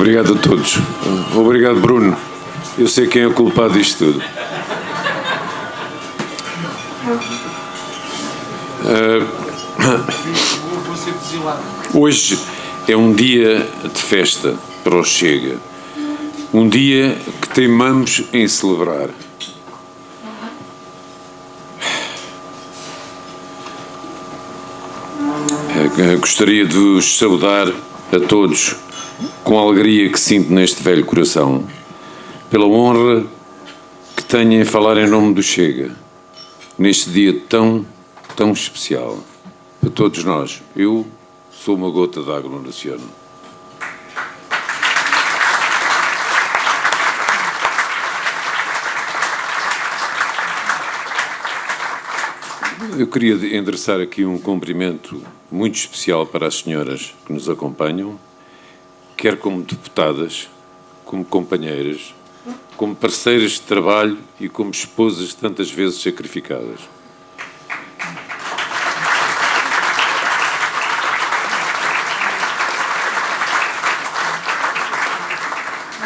Obrigado a todos. Obrigado, Bruno. Eu sei quem é o culpado disto tudo. Hoje é um dia de festa para o Chega. Um dia que teimamos em celebrar. Gostaria de vos saudar a todos com a alegria que sinto neste velho coração, pela honra que tenho em falar em nome do Chega, neste dia tão especial. Para todos nós, eu sou uma gota de água no oceano. Eu queria endereçar aqui um cumprimento muito especial para as senhoras que nos acompanham, quer como deputadas, como companheiras, como parceiras de trabalho e como esposas tantas vezes sacrificadas.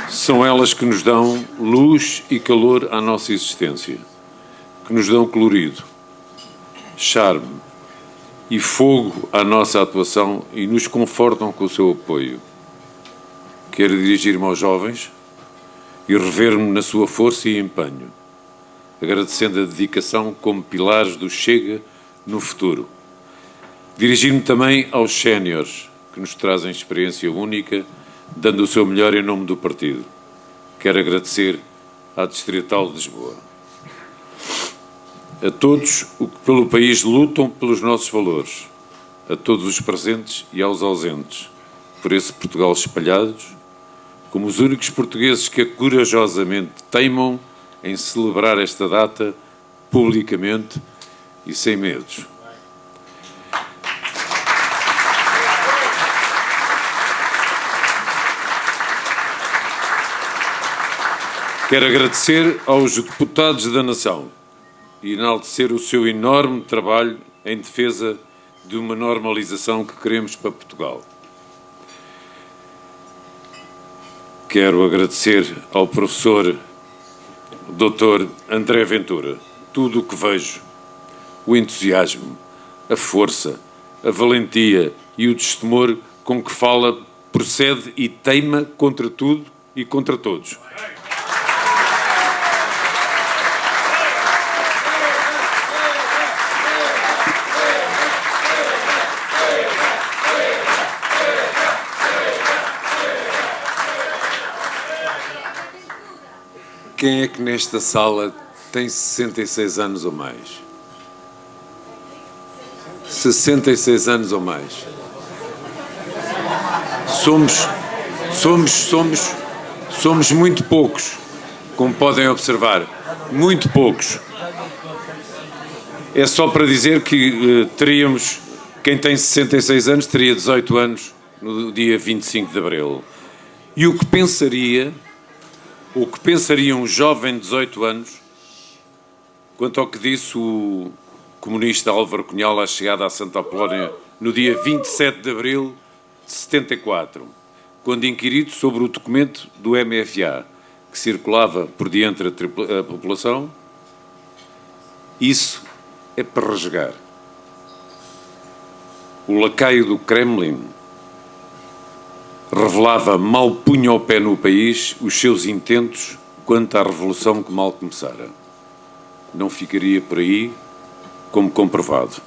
São elas que nos dão luz e calor à nossa existência, que nos dão colorido, charme e fogo à nossa atuação e nos confortam com o seu apoio. Quero dirigir-me aos jovens e rever-me na sua força e empenho, agradecendo a dedicação como pilares do Chega no futuro. Dirigir-me também aos séniores, que nos trazem experiência única, dando o seu melhor em nome do partido. Quero agradecer à Distrital de Lisboa. A todos os que pelo país lutam pelos nossos valores, a todos os presentes e aos ausentes, por esse Portugal espalhados, como os únicos portugueses que corajosamente teimam em celebrar esta data publicamente e sem medos. Quero agradecer aos deputados da nação e enaltecer o seu enorme trabalho em defesa de uma normalização que queremos para Portugal. Quero agradecer ao professor Dr. André Ventura tudo o que vejo, o entusiasmo, a força, a valentia e o destemor com que fala, procede e teima contra tudo e contra todos. Quem é que nesta sala tem 66 anos ou mais? 66 anos ou mais. Somos muito poucos, como podem observar, muito poucos. É só para dizer que teríamos, quem tem 66 anos teria 18 anos no dia 25 de Abril. E o que pensaria um jovem de 18 anos quanto ao que disse o comunista Álvaro Cunhal à chegada a Santa Apolónia no dia 27 de abril de 74, quando inquirido sobre o documento do MFA que circulava por diante da população? Isso é para rasgar. O lacaio do Kremlin revelava mal punha o pé no país os seus intentos quanto à revolução que mal começara. Não ficaria por aí como comprovado.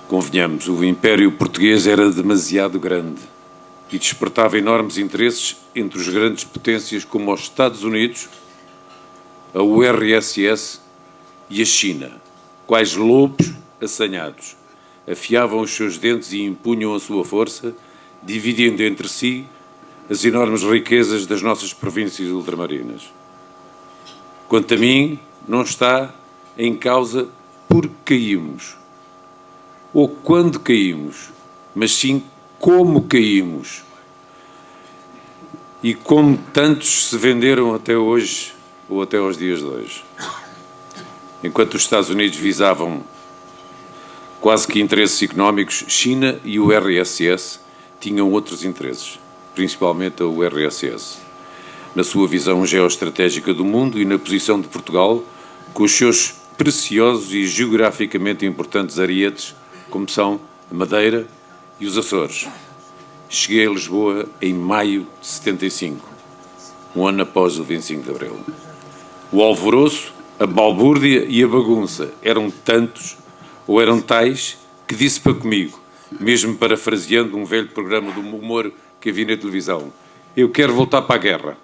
Convenhamos, o Império Português era demasiado grande e despertava enormes interesses entre as grandes potências como os Estados Unidos, a URSS e a China, quais lobos assanhados afiavam os seus dentes e impunham a sua força, dividindo entre si as enormes riquezas das nossas províncias ultramarinas. Quanto a mim, não está em causa porque caímos, ou quando caímos, mas sim como caímos. E como tantos se venderam até hoje, ou até aos dias de hoje. Enquanto os Estados Unidos visavam quase que interesses económicos, China e o URSS tinham outros interesses. principalmente a URSS, na sua visão geoestratégica do mundo e na posição de Portugal, com os seus preciosos e geograficamente importantes arietes, como são a Madeira e os Açores. Cheguei a Lisboa em maio de 75, um ano após o 25 de Abril. O alvoroço, a balbúrdia e a bagunça eram tantos, ou eram tais, que disse para comigo, mesmo parafraseando um velho programa do humor que havia na televisão: eu quero voltar para a guerra.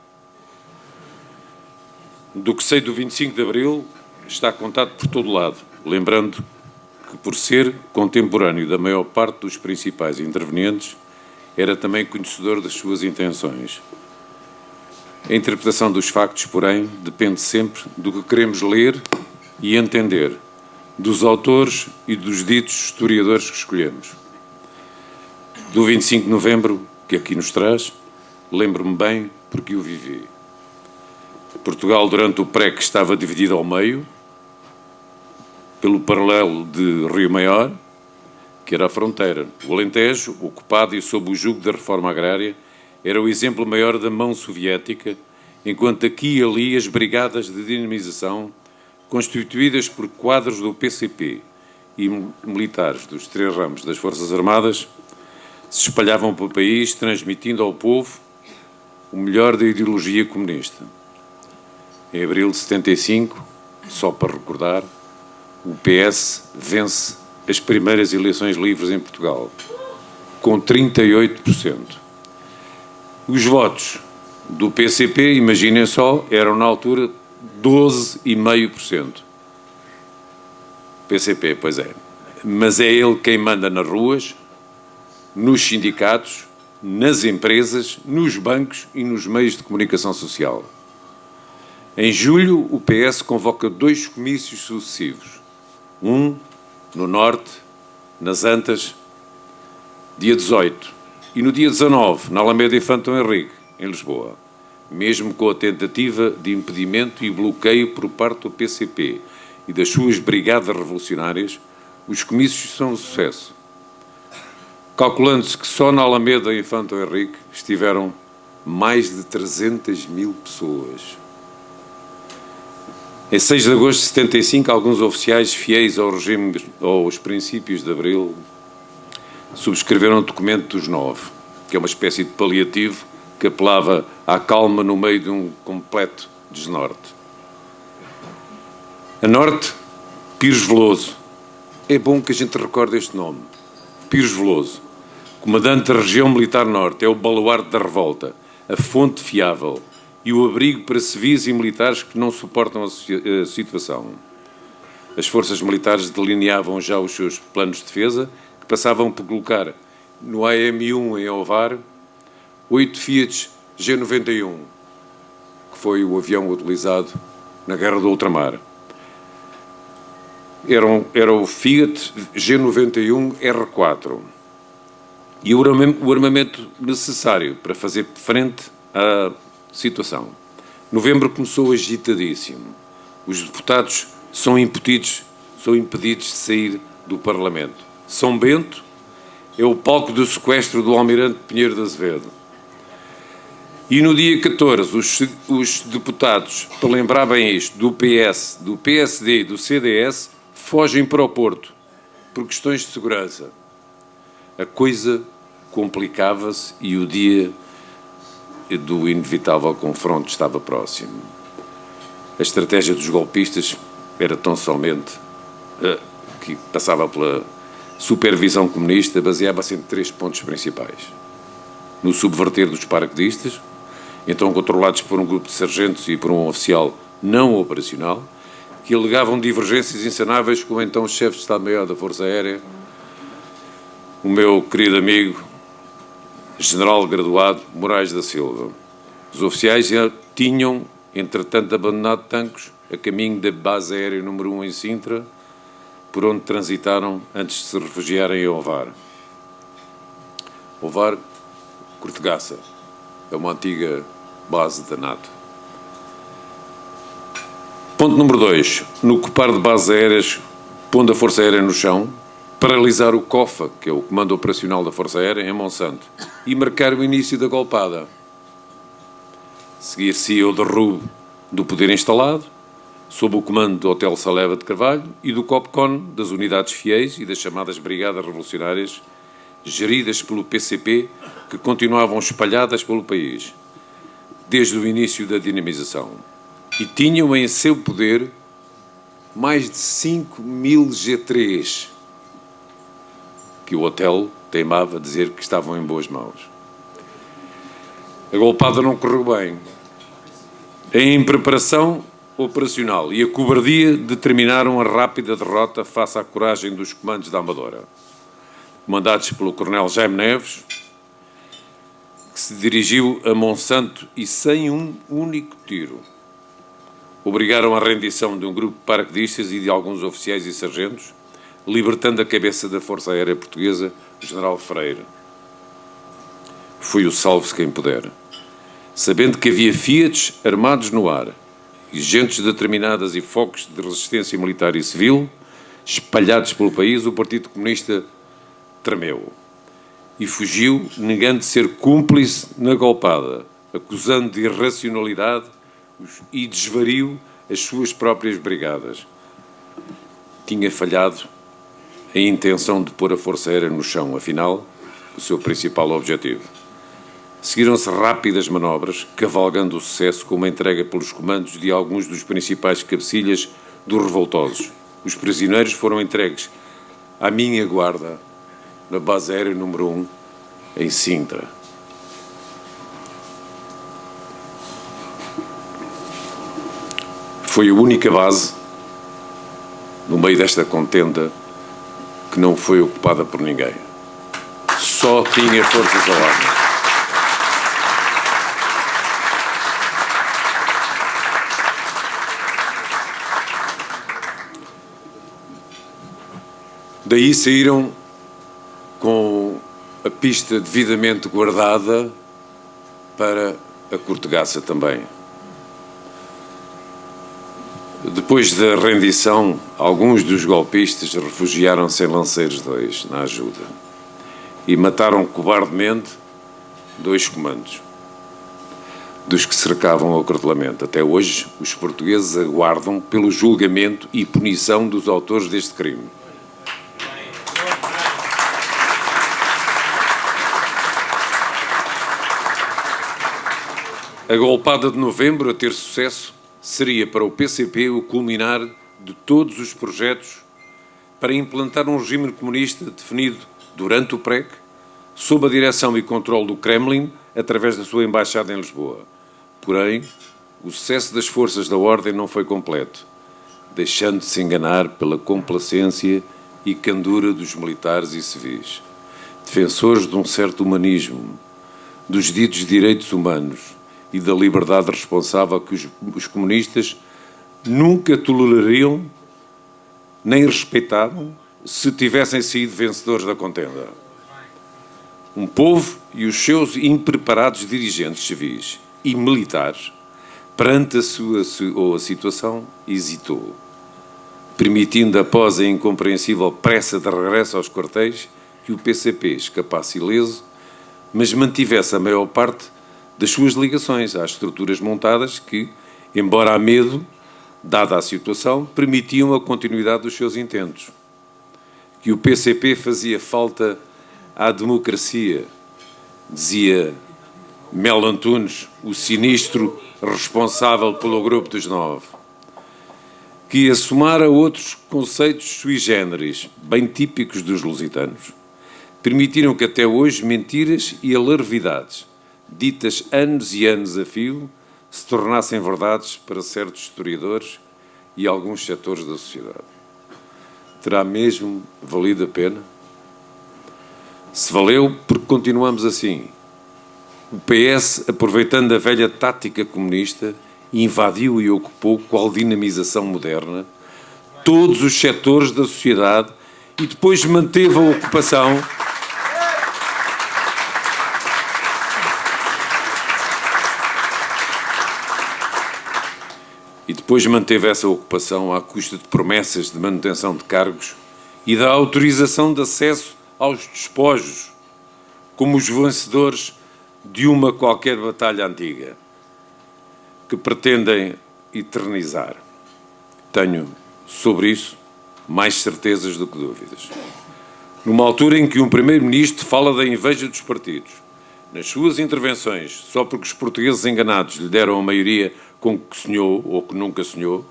Do que sei do 25 de Abril, está contado por todo lado, lembrando que, por ser contemporâneo da maior parte dos principais intervenientes, era também conhecedor das suas intenções. A interpretação dos factos, porém, depende sempre do que queremos ler e entender, dos autores e dos ditos historiadores que escolhemos. Do 25 de novembro, que aqui nos traz, lembro-me bem porque o vivi. Portugal, durante o PREC, estava dividido ao meio, pelo paralelo de Rio Maior, que era a fronteira. O Alentejo, ocupado e sob o jugo da reforma agrária, era o exemplo maior da mão soviética, enquanto aqui e ali as brigadas de dinamização, constituídas por quadros do PCP e militares dos três ramos das Forças Armadas, se espalhavam pelo país, transmitindo ao povo o melhor da ideologia comunista. Em abril de 75, só para recordar, o PS vence as primeiras eleições livres em Portugal, com 38%. Os votos do PCP, imaginem só, eram na altura 12,5%. PCP, pois é. Mas é ele quem manda nas ruas, nos sindicatos, nas empresas, nos bancos e nos meios de comunicação social. Em julho, o PS convoca 2 comícios sucessivos. Um no Norte, nas Antas, dia 18. E no dia 19, na Alameda Infante Dom Henrique, em Lisboa. Mesmo com a tentativa de impedimento e bloqueio por parte do PCP e das suas brigadas revolucionárias, os comícios são um sucesso. Calculando-se que só na Alameda Infante Dom Henrique estiveram mais de 300 mil pessoas. Em 6 de agosto de 75, alguns oficiais fiéis ao regime, aos princípios de Abril, subscreveram o documento dos 9, que é uma espécie de paliativo que apelava à calma no meio de um completo desnorte. A norte, Pires Veloso. É bom que a gente recorde este nome. Pires Veloso, comandante da região militar norte, é o baluarte da revolta, a fonte fiável e o abrigo para civis e militares que não suportam a situação. As forças militares delineavam já os seus planos de defesa, que passavam por colocar no AM-1 em Ovar 8 Fiat G91, que foi o avião utilizado na Guerra do Ultramar. Era o Fiat G91 R4 e o armamento necessário para fazer frente à situação. Novembro começou agitadíssimo. Os deputados são impedidos de sair do Parlamento. São Bento é o palco do sequestro do almirante Pinheiro de Azevedo. E no dia 14, os deputados, para lembrar bem isto, do PS, do PSD e do CDS, fogem para o Porto, por questões de segurança. A coisa complicava-se e o dia do inevitável confronto estava próximo. A estratégia dos golpistas era tão somente que passava pela supervisão comunista, baseava-se em 3 pontos principais. No subverter dos paraquedistas, então controlados por um grupo de sargentos e por um oficial não operacional, que alegavam divergências insanáveis com o então chefe de Estado-Maior da Força Aérea, o meu querido amigo, general graduado Moraes da Silva. Os oficiais já tinham, entretanto, abandonado Tancos a caminho da base aérea número 1 em Sintra, por onde transitaram antes de se refugiarem em Ovar. Ovar, Cortegaça, é uma antiga base da NATO. Ponto número 2. No ocupar de bases aéreas, pondo a Força Aérea no chão, paralisar o COFA, que é o Comando Operacional da Força Aérea, em Monsanto, e marcar o início da golpada. Seguir-se o derrubo do poder instalado, sob o comando do Hotel Saleva de Carvalho e do COPCON, das unidades fiéis e das chamadas Brigadas Revolucionárias, geridas pelo PCP, que continuavam espalhadas pelo país, desde o início da dinamização. E tinham em seu poder mais de 5.000 G3, que o hotel teimava dizer que estavam em boas mãos. A golpada não correu bem. A impreparação operacional e a cobardia determinaram a rápida derrota face à coragem dos comandos da Amadora, comandados pelo coronel Jaime Neves, que se dirigiu a Monsanto e, sem um único tiro, obrigaram a rendição de um grupo de paraquedistas e de alguns oficiais e sargentos, libertando a cabeça da Força Aérea Portuguesa, o general Freire. Foi o salve-se quem puder. Sabendo que havia Fiats armados no ar, e gentes determinadas e focos de resistência militar e civil, espalhados pelo país, o Partido Comunista tremeu e fugiu, negando ser cúmplice na golpada, acusando de irracionalidade e desvario as suas próprias brigadas. Tinha falhado a intenção de pôr a Força Aérea no chão, afinal, o seu principal objetivo. Seguiram-se rápidas manobras, cavalgando o sucesso com uma entrega pelos comandos de alguns dos principais cabecilhas dos revoltosos. Os prisioneiros foram entregues à minha guarda, na base aérea número 1, em Sintra. Foi a única base, no meio desta contenda, que não foi ocupada por ninguém. Só tinha forças ao ar. Daí saíram com a pista devidamente guardada para a Cortegaça também. Depois da rendição, alguns dos golpistas refugiaram-se em Lanceiros 2, na ajuda, e mataram cobardemente 2 comandos dos que cercavam o acartelamento. Até hoje, os portugueses aguardam pelo julgamento e punição dos autores deste crime. A golpada de novembro, a ter sucesso, seria para o PCP o culminar de todos os projetos para implantar um regime comunista definido durante o PREC, sob a direção e controle do Kremlin, através da sua embaixada em Lisboa. Porém, o sucesso das forças da ordem não foi completo, deixando-se enganar pela complacência e candura dos militares e civis, defensores de um certo humanismo, dos ditos direitos humanos e da liberdade responsável que os comunistas nunca tolerariam nem respeitavam se tivessem sido vencedores da contenda. Um povo e os seus impreparados dirigentes civis e militares, perante a sua situação, hesitou, permitindo, após a incompreensível pressa de regresso aos quartéis, que o PCP escapasse ileso, mas mantivesse a maior parte das suas ligações às estruturas montadas que, embora a medo, dada a situação, permitiam a continuidade dos seus intentos. Que o PCP fazia falta à democracia, dizia Melo Antunes, o sinistro responsável pelo Grupo dos 9, que ia somar a outros conceitos sui generis, bem típicos dos lusitanos, permitiram que até hoje mentiras e alarvidades, ditas anos e anos a fio, se tornassem verdades para certos historiadores e alguns setores da sociedade. Terá mesmo valido a pena? Se valeu, porque continuamos assim. O PS, aproveitando a velha tática comunista, invadiu e ocupou, qual dinamização moderna, todos os setores da sociedade e depois manteve a ocupação essa ocupação à custa de promessas de manutenção de cargos e da autorização de acesso aos despojos, como os vencedores de uma qualquer batalha antiga, que pretendem eternizar. Tenho, sobre isso, mais certezas do que dúvidas. Numa altura em que um primeiro-ministro fala da inveja dos partidos, nas suas intervenções, só porque os portugueses enganados lhe deram a maioria com que sonhou ou que nunca sonhou,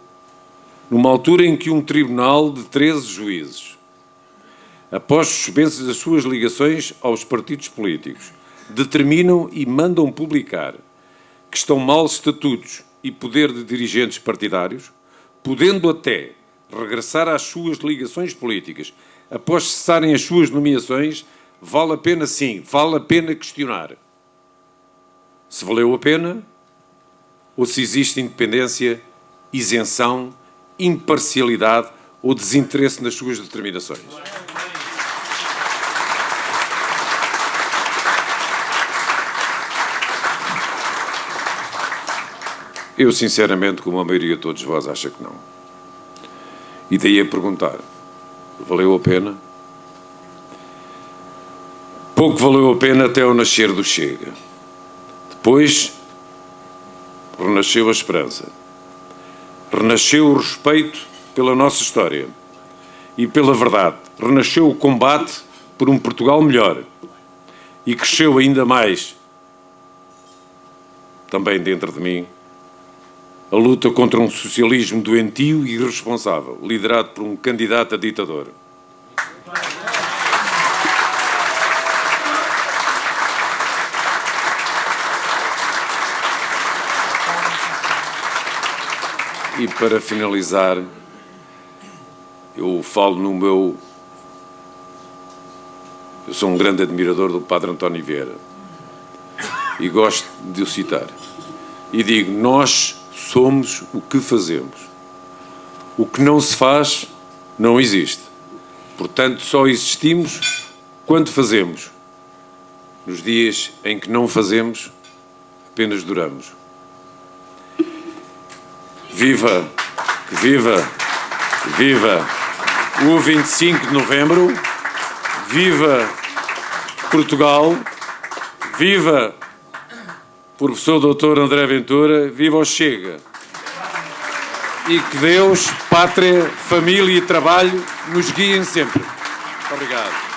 numa altura em que um tribunal de 13 juízes, após suspensos as suas ligações aos partidos políticos, determinam e mandam publicar que estão mal estatutos e poder de dirigentes partidários, podendo até regressar às suas ligações políticas após cessarem as suas nomeações, vale a pena sim, vale a pena questionar se valeu a pena ou se existe independência, isenção, imparcialidade ou desinteresse nas suas determinações. Eu, sinceramente, como a maioria de todos vós, acha que não. E daí a perguntar, valeu a pena? Pouco valeu a pena até o nascer do Chega. Depois, renasceu a esperança. Renasceu o respeito pela nossa história e pela verdade. Renasceu o combate por um Portugal melhor. E cresceu ainda mais, também dentro de mim, a luta contra um socialismo doentio e irresponsável, liderado por um candidato a ditador. E para finalizar, eu falo no meu... Eu sou um grande admirador do Padre António Vieira e gosto de o citar. E digo, nós somos o que fazemos. O que não se faz, não existe. Portanto, só existimos quando fazemos. Nos dias em que não fazemos, apenas duramos. Viva, viva, viva o 25 de novembro, viva Portugal, viva professor Dr. André Ventura, viva o Chega. E que Deus, pátria, família e trabalho nos guiem sempre. Muito obrigado.